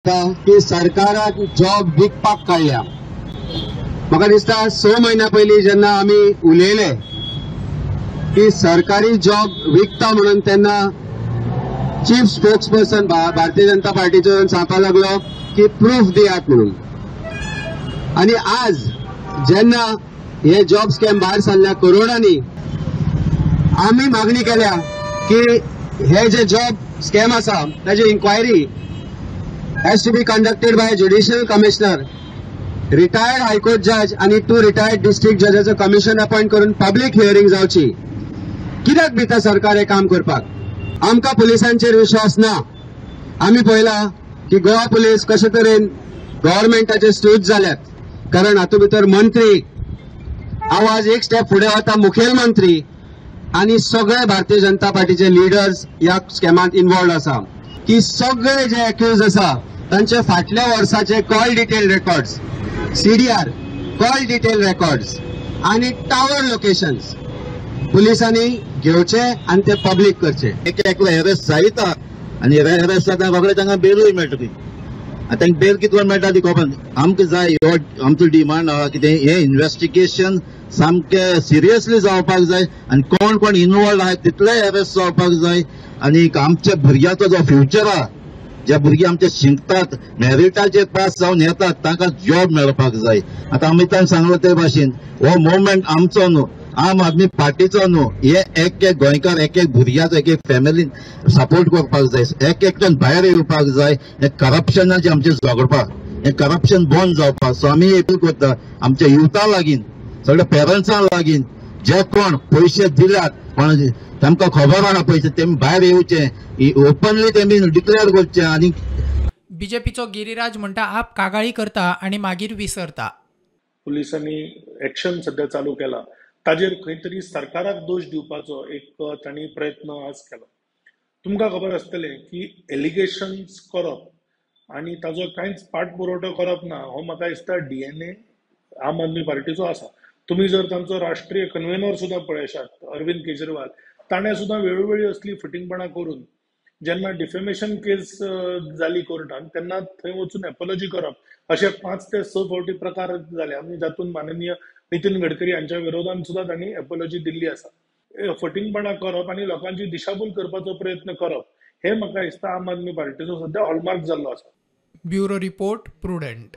की सरकाराक जॉब विकपाक काडल्या। म्हाका दिसता 6 म्हयन्या पयलीं जेन्ना आमी उलयले की सरकारी जॉब विकता म्हणून तेन्ना चीफ स्पोक्सपर्सन भारतीय जनता पार्टीचो सांगपाक लागलो की प्रूफ दियात म्हणून। आणि आज जेन्ना हे जॉब स्कॅम भायर सरल्या करोडांनी, आमी मागणी केल्या की हे जे जॉब स्कॅम आसा ताची inquiry has to be conducted by a judicial commissioner, retired high court judge आणि 2 retired district judges commission appoint करून public hearing जावची। कित्याक भिता सरकार हे काम करपाक? आमकां पुलिसांचेर विश्वास ना। आमी पळयला की गोवा पुलीस कशे तरेन गव्हर्नमेंटाचे स्टूज जाल्यात, कारण हातूंत भितर मंत्री आवाज एक स्टेप फुडें वता, मुखेलमंत्री आणि सगळे भारतीय जनता पार्टीचे लिडर्स ह्या स्कॅमांत इन्वॉल्व आसा। की सगळे जे एक्यूज आसा तांचे फाटल्या वर्साचे call detail records, CDR call detail records आणि टावर लोकेशन्स पुलिसांनी घेवचे आणि ते पब्लीक करचे। एकलो अरेस्ट जायता आणि अरेस्ट जाता बाबडे तांकां बेलूय मेळटली। आतां तांकां बेल कितलो मेळटा ती खबर आमकां जाय। ह्यो आमचो डिमांड आहा की हे इन्व्हेस्टिगेशन सामकें सिरियसली जावपाक जाय आणि कोण कोण इन्वॉल्व आहात तितले अरेस्ट जावपाक जाय। आणि आमच्या भुरग्याचो जो फ्युचर आहा, जे भुरगे आमचे शिकतात, मेरिटाचेर पास जावन येतात, तांकां जॉब मेळपाक जाय। आतां अमितान सांगलो ते भाशेन हो मुवमेंट आमचो न्हू, आम आदमी पार्टीचो न्हू, हे एक गोंयकार एक भुरग्याचो एक फॅमिलीन सपोर्ट करपाक जाय। एकट्यान भायर येवपाक जाय। हे करप्शनाचे आमचे झगडपाक, हे करप्शन बंद जावपाक। सो आमी अपील करता आमच्या युथा लागीं, सगळ्या पेरंट्सां लागीं, जे कोण पयशे दिल्यात पण तांकां खबर आहा पयशे तेमी भायर येवचे, ओपनली तेमी डिक्लेअर करचे। आणि बीजेपीचो गिरीराज म्हणटा आप कागाळी करता आणि मागीर विसरता। पुलिसांनी एक्शन सध्या चालू केला, ताजेर खंय तरी सरकाराक दोष दिवपाचो एक तांणी प्रयत्न आज केला। तुमकां खबर आसतलें की एलिगेशन्स करप आणि ताजो कांयच पाठपुरवठो करप ना हो म्हाका दिसता DNA आम आदमी पार्टीचो आसा। तुम्ही जर तांचो राष्ट्रीय कन्व्हेनर सुद्धा पळयशात अरविंद केजरीवाल, ताणें सुद्धा वेळोवेळी असली फटिंगपणां करून जेन्ना डिफेमेशन केस जाली कोर्टान तेन्ना थंय वचून एपॉलॉजी करप अशे 5 ते 6 फावटी प्रकार जाले आणि जातून माननीय नितीन गडकरी यांच्या विरोधात सुद्धा तांणी एपॉलॉजी दिल्ली आसा। फटिंगपणां करप आणि लोकांची दिशाभूल करपाचो प्रयत्न करप हे म्हाका दिसता आम आदमी पार्टीचो सध्या हॉलमार्क जाल्लो आसा। Bureau report prudent.